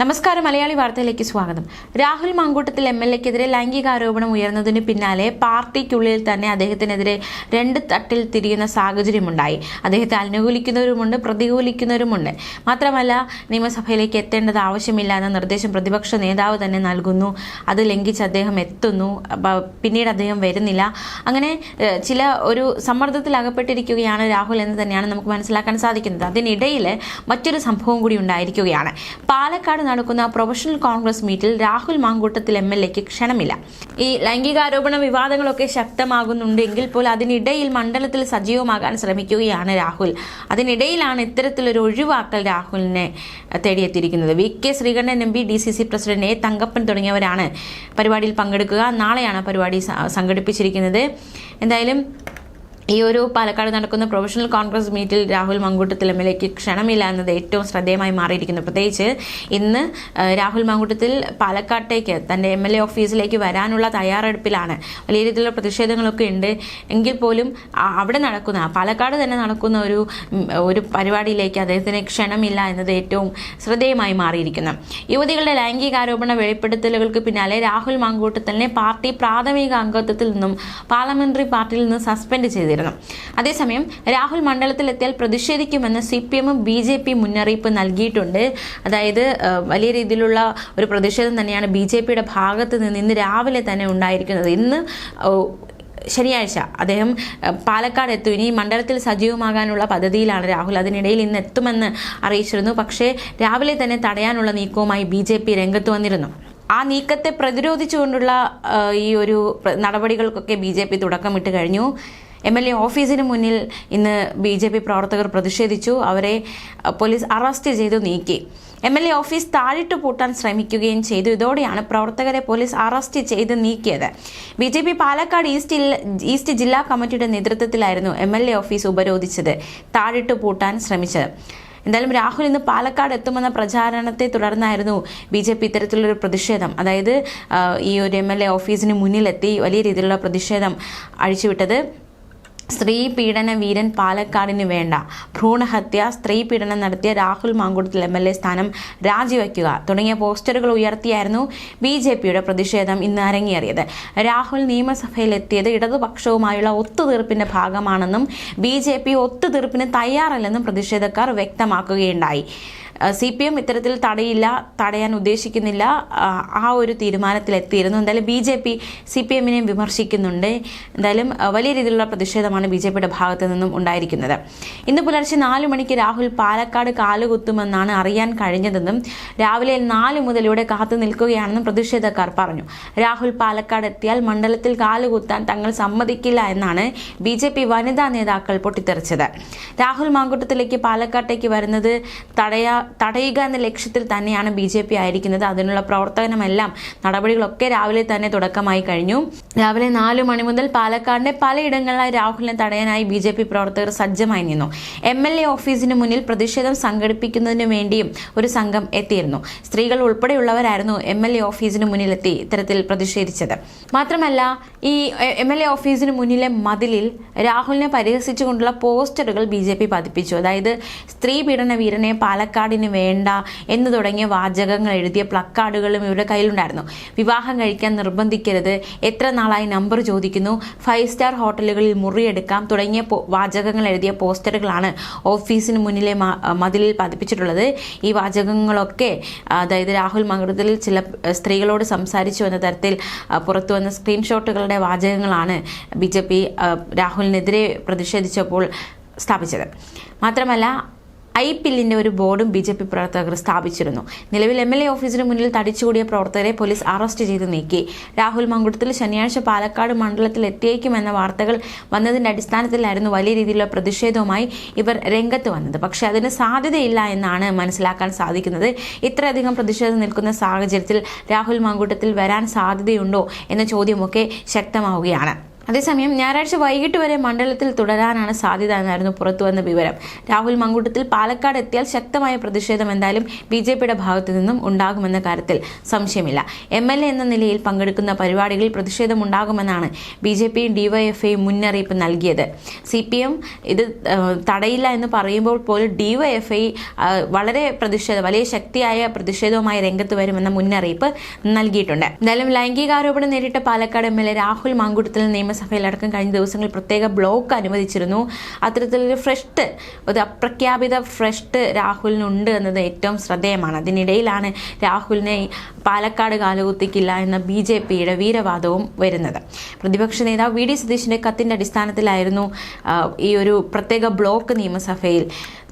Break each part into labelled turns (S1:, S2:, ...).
S1: നമസ്കാരം. മലയാളി വാർത്തയിലേക്ക് സ്വാഗതം. രാഹുൽ മാങ്കൂട്ടത്തിൽ MLA-ക്കെതിരെ ലൈംഗികാരോപണം ഉയർന്നതിന് പിന്നാലെ പാർട്ടിക്കുള്ളിൽ തന്നെ അദ്ദേഹത്തിനെതിരെ രണ്ട് തട്ടിൽ തിരിയുന്ന സാഹചര്യമുണ്ടായി. അദ്ദേഹത്തെ അനുകൂലിക്കുന്നവരുമുണ്ട്, പ്രതികൂലിക്കുന്നവരുമുണ്ട്. മാത്രമല്ല, നിയമസഭയിലേക്ക് എത്തേണ്ടത് ആവശ്യമില്ല എന്ന നിർദ്ദേശം പ്രതിപക്ഷ നേതാവ് തന്നെ നൽകുന്നു. അത് ലംഘിച്ച് അദ്ദേഹം എത്തുന്നു, പിന്നീട് അദ്ദേഹം വരുന്നില്ല. അങ്ങനെ ചില ഒരു സമ്മർദ്ദത്തിൽ അകപ്പെട്ടിരിക്കുകയാണ് രാഹുൽ എന്ന് തന്നെയാണ് നമുക്ക് മനസ്സിലാക്കാൻ സാധിക്കുന്നത്. അതിനിടയിൽ മറ്റൊരു സംഭവം കൂടി ഉണ്ടായിരിക്കുകയാണ്. പാലക്കാട് നടക്കുന്ന പ്രൊഫഷണൽ കോൺഗ്രസ് മീറ്റിൽ രാഹുൽ മാങ്കൂട്ടത്തിൽ MLA-ക്ക് ക്ഷണമില്ല. ഈ ലൈംഗികാരോപണ വിവാദങ്ങളൊക്കെ ശക്തമാകുന്നുണ്ടെങ്കിൽ പോലും അതിനിടയിൽ മണ്ഡലത്തിൽ സജീവമാകാൻ ശ്രമിക്കുകയാണ് രാഹുൽ. അതിനിടയിലാണ് ഇത്തരത്തിലൊരു ഒഴിവാക്കൽ രാഹുലിനെ തേടിയെത്തിയിരിക്കുന്നത്. VK Sreekandan MP, DCC president A Thankappan തുടങ്ങിയവരാണ് പരിപാടിയിൽ പങ്കെടുക്കുക. നാളെയാണ് പരിപാടി സംഘടിപ്പിച്ചിരിക്കുന്നത്. എന്തായാലും ഈ ഒരു പാലക്കാട് നടക്കുന്ന പ്രൊഫഷണൽ കോൺഗ്രസ് മീറ്റിൽ രാഹുൽ മാങ്കൂട്ടത്തിൽ MLA-ക്ക് ക്ഷണമില്ല എന്നത് ഏറ്റവും ശ്രദ്ധേയമായി മാറിയിരിക്കുന്നു. പ്രത്യേകിച്ച് ഇന്ന് രാഹുൽ മാങ്കൂട്ടത്തിൽ പാലക്കാട്ടേക്ക് തൻ്റെ MLA ഓഫീസിലേക്ക് വരാനുള്ള തയ്യാറെടുപ്പിലാണ്. വലിയ രീതിയിലുള്ള പ്രതിഷേധങ്ങളൊക്കെ ഉണ്ട്. എങ്കിൽ പോലും അവിടെ നടക്കുന്ന പാലക്കാട് തന്നെ നടക്കുന്ന ഒരു പരിപാടിയിലേക്ക് അദ്ദേഹത്തിന് ക്ഷണമില്ല എന്നത് ഏറ്റവും ശ്രദ്ധേയമായി മാറിയിരിക്കുന്നു. യുവതികളുടെ ലൈംഗികാരോപണ വെളിപ്പെടുത്തലുകൾക്ക് പിന്നാലെ രാഹുൽ മാങ്കൂട്ടത്തിലിനെ പാർട്ടി പ്രാഥമിക അംഗത്വത്തിൽ നിന്നും പാർലമെന്ററി പാർട്ടിയിൽ നിന്ന് സസ്പെൻഡ് ചെയ്തിരുന്നു. അതേസമയം രാഹുൽ മണ്ഡലത്തിലെത്തിയാൽ പ്രതിഷേധിക്കുമെന്ന് CPM-ഉം BJP മുന്നറിയിപ്പ് നൽകിയിട്ടുണ്ട്. അതായത് വലിയ രീതിയിലുള്ള ഒരു പ്രതിഷേധം തന്നെയാണ് BJP-യുടെ ഭാഗത്ത് നിന്ന് ഇന്ന് രാവിലെ തന്നെ ഉണ്ടായിരിക്കുന്നത്. ഇന്ന് ശനിയാഴ്ച അദ്ദേഹം പാലക്കാട് എത്തും. ഇനി മണ്ഡലത്തിൽ സജീവമാകാനുള്ള പദ്ധതിയിലാണ് രാഹുൽ. അതിനിടയിൽ ഇന്ന് എത്തുമെന്ന് അറിയിച്ചിരുന്നു. പക്ഷേ രാവിലെ തന്നെ തടയാനുള്ള നീക്കവുമായി BJP രംഗത്ത് വന്നിരുന്നു. ആ നീക്കത്തെ പ്രതിരോധിച്ചുകൊണ്ടുള്ള ഈ ഒരു നടപടികൾക്കൊക്കെ BJP തുടക്കമിട്ട് കഴിഞ്ഞു. MLA ഓഫീസിന് മുന്നിൽ ഇന്ന് BJP പ്രവർത്തകർ പ്രതിഷേധിച്ചു. അവരെ പോലീസ് അറസ്റ്റ് ചെയ്തു നീക്കി. MLA ഓഫീസ് താഴിട്ട് പൂട്ടാൻ ശ്രമിക്കുകയും ചെയ്തു. ഇതോടെയാണ് പ്രവർത്തകരെ പോലീസ് അറസ്റ്റ് ചെയ്ത് നീക്കിയത്. BJP പാലക്കാട് ഈസ്റ്റ് ജില്ലാ കമ്മിറ്റിയുടെ നേതൃത്വത്തിലായിരുന്നു MLA ഓഫീസ് ഉപരോധിച്ചത്, താഴിട്ട് പൂട്ടാൻ ശ്രമിച്ചത്. എന്തായാലും രാഹുൽ ഇന്ന് പാലക്കാട് എത്തുമെന്ന പ്രചാരണത്തെ തുടർന്നായിരുന്നു BJP ഇത്തരത്തിലുള്ളൊരു പ്രതിഷേധം, അതായത് ഈ ഒരു MLA ഓഫീസിന് മുന്നിലെത്തി വലിയ രീതിയിലുള്ള പ്രതിഷേധം അഴിച്ചുവിട്ടത്. സ്ത്രീ പീഡന വീരൻ പാലക്കാടിന് വേണ്ട, ഭ്രൂണഹത്യ, സ്ത്രീ പീഡനം നടത്തിയ രാഹുൽ മാങ്കൂട്ടത്തിൽ MLA സ്ഥാനം രാജിവെക്കുക തുടങ്ങിയ പോസ്റ്ററുകൾ ഉയർത്തിയായിരുന്നു BJP-യുടെ പ്രതിഷേധം ഇന്ന് അരങ്ങേറിയത്. രാഹുൽ നിയമസഭയിലെത്തിയത് ഇടതുപക്ഷവുമായുള്ള ഒത്തുതീർപ്പിന്റെ ഭാഗമാണെന്നും BJP ഒത്തുതീർപ്പിന് തയ്യാറല്ലെന്നും പ്രതിഷേധക്കാർ വ്യക്തമാക്കുകയുണ്ടായി. CPM ഇത്തരത്തിൽ തടയാൻ ഉദ്ദേശിക്കുന്നില്ല, ആ ഒരു തീരുമാനത്തിലെത്തിയിരുന്നു. എന്തായാലും BJP CPM-നെ വിമർശിക്കുന്നുണ്ട്. എന്തായാലും വലിയ രീതിയിലുള്ള പ്രതിഷേധമാണ് BJP-യുടെ ഭാഗത്തു നിന്നും ഉണ്ടായിരിക്കുന്നത്. ഇന്ന് പുലർച്ചെ 4 മണിക്ക് രാഹുൽ പാലക്കാട് കാലുകുത്തുമെന്നാണ് അറിയാൻ കഴിഞ്ഞതെന്നും രാവിലെ 4 മുതൽ ഇവിടെ കാത്തു നിൽക്കുകയാണെന്നും പ്രതിഷേധക്കാർ പറഞ്ഞു. രാഹുൽ പാലക്കാട് എത്തിയാൽ മണ്ഡലത്തിൽ കാലുകുത്താൻ തങ്ങൾ സമ്മതിക്കില്ല എന്നാണ് BJP വനിതാ നേതാക്കൾ പൊട്ടിത്തെറിച്ചത്. രാഹുൽ മാങ്കൂട്ടത്തിലേക്ക് പാലക്കാട്ടേക്ക് വരുന്നത് തടയുക എന്ന ലക്ഷ്യത്തിൽ തന്നെയാണ് BJP ആയിരിക്കുന്നത്. അതിനുള്ള പ്രവർത്തനമെല്ലാം നടപടികളൊക്കെ രാവിലെ തന്നെ തുടക്കമായി കഴിഞ്ഞു. രാവിലെ 4 മണി മുതൽ പാലക്കാടിന്റെ പലയിടങ്ങളിലായി രാഹുലിനെ തടയാനായി BJP പ്രവർത്തകർ സജ്ജമായി നിന്നു. MLA ഓഫീസിന് മുന്നിൽ പ്രതിഷേധം സംഘടിപ്പിക്കുന്നതിന് വേണ്ടിയും ഒരു സംഘം എത്തിയിരുന്നു. സ്ത്രീകൾ ഉൾപ്പെടെയുള്ളവരായിരുന്നു MLA ഓഫീസിന് മുന്നിലെത്തി ഇത്തരത്തിൽ പ്രതിഷേധിച്ചത്. മാത്രമല്ല, ഈ MLA ഓഫീസിന് മുന്നിലെ മതിലിൽ രാഹുലിനെ പരിഹസിച്ചുകൊണ്ടുള്ള പോസ്റ്ററുകൾ BJP പതിപ്പിച്ചു. അതായത് സ്ത്രീ പീഡന വീരനെ പാലക്കാടിന് വേണ്ട എന്ന് തുടങ്ങിയ വാചകങ്ങൾ എഴുതിയ പ്ലക്കാർഡുകളും ഇവരുടെ കയ്യിലുണ്ടായിരുന്നു. വിവാഹം കഴിക്കാൻ നിർബന്ധിക്കരുത്, എത്ര നാളായി നമ്പർ ചോദിക്കുന്നു, 5 സ്റ്റാർ ഹോട്ടലുകളിൽ മുറിയെടുക്കാം തുടങ്ങിയ വാചകങ്ങൾ എഴുതിയ പോസ്റ്ററുകളാണ് ഓഫീസിന് മുന്നിലെ മതിലിൽ പതിപ്പിച്ചിട്ടുള്ളത്. ഈ വാചകങ്ങളൊക്കെ അതായത് രാഹുൽ മാങ്കൂട്ടത്തിൽ ചില സ്ത്രീകളോട് സംസാരിച്ചു എന്ന തരത്തിൽ പുറത്തു വന്ന സ്ക്രീൻഷോട്ടുകളുടെ വാചകങ്ങളാണ് BJP രാഹുലിനെതിരെ പ്രതിഷേധിച്ചപ്പോൾ സ്ഥാപിച്ചത്. മാത്രമല്ല, IPIL-ന്റെ ഒരു ബോർഡും BJP പ്രവർത്തകർ സ്ഥാപിച്ചിരുന്നു. നിലവിൽ MLA ഓഫീസിന് മുന്നിൽ തടിച്ചുകൂടിയ പ്രവർത്തകരെ പോലീസ് അറസ്റ്റ് ചെയ്ത് നീക്കി. രാഹുൽ മാങ്കൂട്ടത്തിൽ ശനിയാഴ്ച പാലക്കാട് മണ്ഡലത്തിൽ എത്തിയേക്കുമെന്ന വാർത്തകൾ വന്നതിന്റെ അടിസ്ഥാനത്തിലായിരുന്നു വലിയ രീതിയിലുള്ള പ്രതിഷേധവുമായി ഇവർ രംഗത്ത് വന്നത്. പക്ഷേ അതിന് സാധ്യതയില്ല എന്നാണ് മനസ്സിലാക്കാൻ സാധിക്കുന്നത്. ഇത്രയധികം പ്രതിഷേധം നിൽക്കുന്ന സാഹചര്യത്തിൽ രാഹുൽ മാങ്കൂട്ടത്തിൽ വരാൻ സാധ്യതയുണ്ടോ എന്ന ചോദ്യമൊക്കെ ശക്തമാവുകയാണ്. അതേസമയം ഞായറാഴ്ച വൈകിട്ട് വരെ മണ്ഡലത്തിൽ തുടരാനാണ് സാധ്യത എന്നായിരുന്നു പുറത്തുവന്ന വിവരം. രാഹുൽ മങ്കൂട്ടത്തിൽ പാലക്കാട് എത്തിയാൽ ശക്തമായ പ്രതിഷേധം എന്തായാലും BJPയുടെ ഭാഗത്തു നിന്നും ഉണ്ടാകുമെന്ന കാര്യത്തിൽ സംശയമില്ല. MLA എന്ന നിലയിൽ പങ്കെടുക്കുന്ന പരിപാടികളിൽ പ്രതിഷേധമുണ്ടാകുമെന്നാണ് BJPയും DYFIയും മുന്നറിയിപ്പ് നൽകിയത്. CPM ഇത് തടയില്ല എന്ന് പറയുമ്പോൾ പോലും DYFI വലിയ ശക്തിയായ പ്രതിഷേധവുമായി രംഗത്ത് വരുമെന്ന മുന്നറിയിപ്പ് നൽകിയിട്ടുണ്ട്. എന്തായാലും ലൈംഗികാരോപണം നേരിട്ട പാലക്കാട് MLA രാഹുൽ മങ്കൂട്ടത്തിൽ നിയമസഭയിലടക്കം കഴിഞ്ഞ ദിവസങ്ങളിൽ പ്രത്യേക ബ്ലോക്ക് അനുവദിച്ചിരുന്നു. അത്തരത്തിലൊരു ഒരു അപ്രഖ്യാപിത ഫ്രഷ്ട് രാഹുലിനുണ്ട് എന്നത് ഏറ്റവും ശ്രദ്ധേയമാണ്. അതിനിടയിലാണ് രാഹുലിനെ പാലക്കാട് കാലുകുത്തിക്കില്ല എന്ന BJPയുടെ വീരവാദവും വരുന്നത്. പ്രതിപക്ഷ നേതാവ് VD സതീശിന്റെ കത്തിന്റെ അടിസ്ഥാനത്തിലായിരുന്നു ഈ ഒരു പ്രത്യേക ബ്ലോക്ക് നിയമസഭയിൽ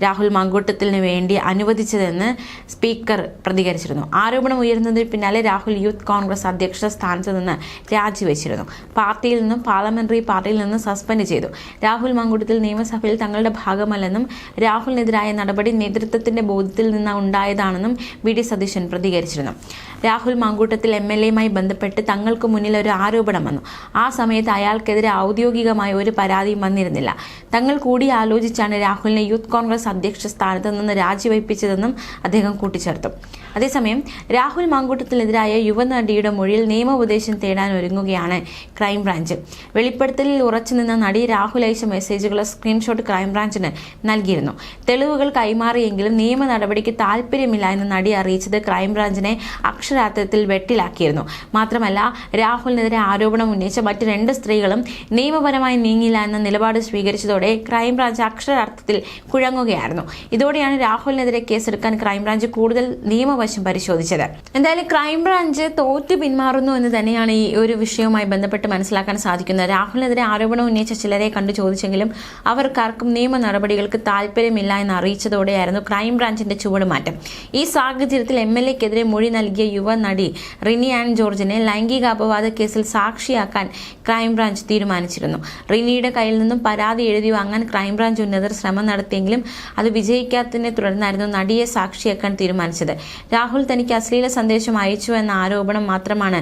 S1: രാഹുൽ മങ്കൂട്ടത്തിന് വേണ്ടി അനുവദിച്ചതെന്ന് സ്പീക്കർ പ്രതികരിച്ചിരുന്നു. ആരോപണം ഉയർന്നതിന് പിന്നാലെ രാഹുൽ യൂത്ത് കോൺഗ്രസ് അധ്യക്ഷ സ്ഥാനത്ത് നിന്ന് രാജിവെച്ചിരുന്നു. പാർട്ടിയിൽ നിന്നും പാർലമെന്ററി പാർട്ടിയിൽ നിന്നും സസ്പെൻഡ് ചെയ്തു. രാഹുൽ മങ്കൂട്ടത്തിൽ നിയമസഭയിൽ തങ്ങളുടെ ഭാഗമല്ലെന്നും രാഹുലിനെതിരായ നടപടി നേതൃത്വത്തിന്റെ ബോധ്യത്തിൽ നിന്ന് ഉണ്ടായതാണെന്നും VD സതീശൻ പ്രതികരിച്ചിരുന്നു. രാഹുൽ മങ്കൂട്ടത്തിൽ MLAയുമായി ബന്ധപ്പെട്ട് തങ്ങൾക്ക് മുന്നിൽ ഒരു ആരോപണം വന്നു. ആ സമയത്ത് അയാൾക്കെതിരെ ഔദ്യോഗികമായ ഒരു പരാതിയും വന്നിരുന്നില്ല. തങ്ങൾ കൂടി ആലോചിച്ചാണ് രാഹുലിനെ യൂത്ത് കോൺഗ്രസ് അധ്യക്ഷ സ്ഥാനത്ത് നിന്ന് രാജിവയ്പ്പിച്ചതെന്നും അദ്ദേഹം കൂട്ടിച്ചേർത്തു. അതേസമയം രാഹുൽ മങ്കൂട്ടത്തിനെതിരായ യുവനടിയുടെ മൊഴിയിൽ നിയമോപദേശം തേടാൻ ഒരുങ്ങുകയാണ് ക്രൈംബ്രാഞ്ച്. വെളിപ്പെടുത്തലിൽ ഉറച്ചുനിന്ന നടി രാഹുൽ അയച്ച മെസ്സേജുകളുടെ സ്ക്രീൻഷോട്ട് ക്രൈംബ്രാഞ്ചിന് നൽകിയിരുന്നു. തെളിവുകൾ കൈമാറിയെങ്കിലും നിയമ നടപടിക്ക് താല്പര്യമില്ല എന്ന് നടി അറിയിച്ചത് ക്രൈംബ്രാഞ്ചിനെ അക്ഷരാർത്ഥത്തിൽ വെട്ടിലാക്കിയിരുന്നു. മാത്രമല്ല, രാഹുലിനെതിരെ ആരോപണം ഉന്നയിച്ച മറ്റ് 2 സ്ത്രീകളും നിയമപരമായി നീങ്ങില്ല എന്ന നിലപാട് സ്വീകരിച്ചതോടെ ക്രൈംബ്രാഞ്ച് അക്ഷരാർത്ഥത്തിൽ കുഴങ്ങുകയായിരുന്നു. ഇതോടെയാണ് രാഹുലിനെതിരെ കേസെടുക്കാൻ ക്രൈംബ്രാഞ്ച് കൂടുതൽ നിയമവശം പരിശോധിച്ചത്. എന്തായാലും ക്രൈംബ്രാഞ്ച് തോറ്റു പിന്മാറുന്നു എന്ന് തന്നെയാണ് ഈ ഒരു വിഷയവുമായി ബന്ധപ്പെട്ട് മനസ്സിലാക്കാൻ സാധിക്കുന്നത്. രാഹുലിനെതിരെ ആരോപണം ഉന്നയിച്ച ചിലരെ കണ്ടു ചോദിച്ചെങ്കിലും അവർക്കാർക്കും നിയമ നടപടികൾക്ക് താല്പര്യമില്ല എന്ന് അറിയിച്ചതോടെയായിരുന്നു ക്രൈംബ്രാഞ്ചിന്റെ ചുവടുമാറ്റം. ഈ സാഹചര്യത്തിൽ MLAക്കെതിരെ മൊഴി നൽകിയ യുവ നടി റിനി ആൻ ജോർജിനെ ലൈംഗിക അപവാദ കേസിൽ സാക്ഷിയാക്കാൻ ക്രൈംബ്രാഞ്ച് തീരുമാനിച്ചിരുന്നു. റിനിയുടെ കയ്യിൽ നിന്നും പരാതി എഴുതി വാങ്ങാൻ ക്രൈംബ്രാഞ്ച് ഉന്നതർ ശ്രമം നടത്തിയെങ്കിലും അത് വിജയിക്കാത്തതിനെ തുടർന്നായിരുന്നു നടിയെ സാക്ഷിയാക്കാൻ തീരുമാനിച്ചത്. രാഹുൽ തനിക്ക് അശ്ലീല സന്ദേശം അയച്ചു എന്ന ആരോപണം മാത്രമാണ്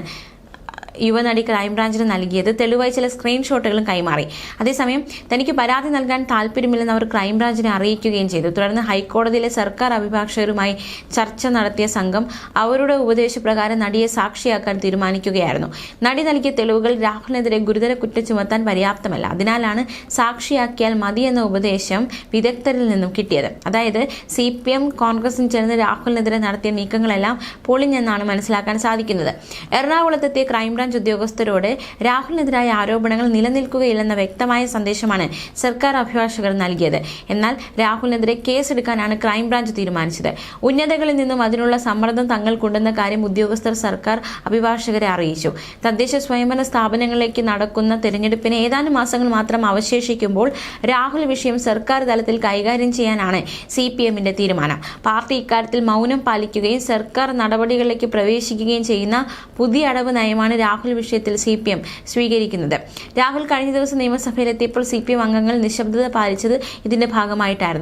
S1: യുവനടി ക്രൈംബ്രാഞ്ചിന് നൽകിയത്. തെളിവായി ചില സ്ക്രീൻഷോട്ടുകളും കൈമാറി. അതേസമയം തനിക്ക് പരാതി നൽകാൻ താല്പര്യമില്ലെന്ന് അവർ ക്രൈംബ്രാഞ്ചിനെ അറിയിക്കുകയും ചെയ്തു. തുടർന്ന് ഹൈക്കോടതിയിലെ സർക്കാർ അഭിഭാഷകരുമായി ചർച്ച നടത്തിയ സംഘം അവരുടെ ഉപദേശപ്രകാരം നടിയെ സാക്ഷിയാക്കാൻ തീരുമാനിക്കുകയായിരുന്നു. നടി നൽകിയ തെളിവുകൾ രാഹുലിനെതിരെ ഗുരുതര കുറ്റം ചുമത്താൻ പര്യാപ്തമല്ല. അതിനാലാണ് സാക്ഷിയാക്കിയാൽ മതിയെന്ന ഉപദേശം വിദഗ്ധരിൽ നിന്നും കിട്ടിയത്. അതായത് CPM കോൺഗ്രസും ചേർന്ന് രാഹുലിനെതിരെ നടത്തിയ നീക്കങ്ങളെല്ലാം പൊളിഞ്ഞെന്നാണ് മനസ്സിലാക്കാൻ സാധിക്കുന്നത്. എറണാകുളത്തെത്തിയ ക്രൈംബ്രാഞ്ച് ഉദ്യോഗസ്ഥരോട് രാഹുലിനെതിരായ ആരോപണങ്ങൾ നിലനിൽക്കുകയില്ലെന്ന വ്യക്തമായ സന്ദേശമാണ് സർക്കാർ അഭിഭാഷകർ നൽകിയത്. എന്നാൽ രാഹുലിനെതിരെ കേസെടുക്കാനാണ് ക്രൈംബ്രാഞ്ച് തീരുമാനിച്ചത്. ഉന്നതകളിൽ നിന്നും അതിനുള്ള സമ്മർദ്ദം തങ്ങൾക്കുണ്ടെന്ന കാര്യം ഉദ്യോഗസ്ഥർ സർക്കാർ അഭിഭാഷകരെ അറിയിച്ചു. തദ്ദേശ സ്വയംഭരണ സ്ഥാപനങ്ങളിലേക്ക് നടക്കുന്ന തെരഞ്ഞെടുപ്പിന് ഏതാനും മാസങ്ങൾ മാത്രം അവശേഷിക്കുമ്പോൾ രാഹുൽ വിഷയം സർക്കാർ തലത്തിൽ കൈകാര്യം ചെയ്യാനാണ് CPMന്റെ തീരുമാനം. പാർട്ടി ഇക്കാര്യത്തിൽ മൗനം പാലിക്കുകയും സർക്കാർ നടപടികളിലേക്ക് പ്രവേശിക്കുകയും ചെയ്യുന്ന പുതിയ അടവ് നയമാണ് രാഹുൽ വിഷയത്തിൽ CPM സ്വീകരിക്കുന്നത്. രാഹുൽ കഴിഞ്ഞ ദിവസം നിയമസഭയിലെത്തിയപ്പോൾ CPM അംഗങ്ങൾ നിശബ്ദത പാലിച്ചത് ഇതിന്റെ ഭാഗമായിട്ടായിരുന്നു.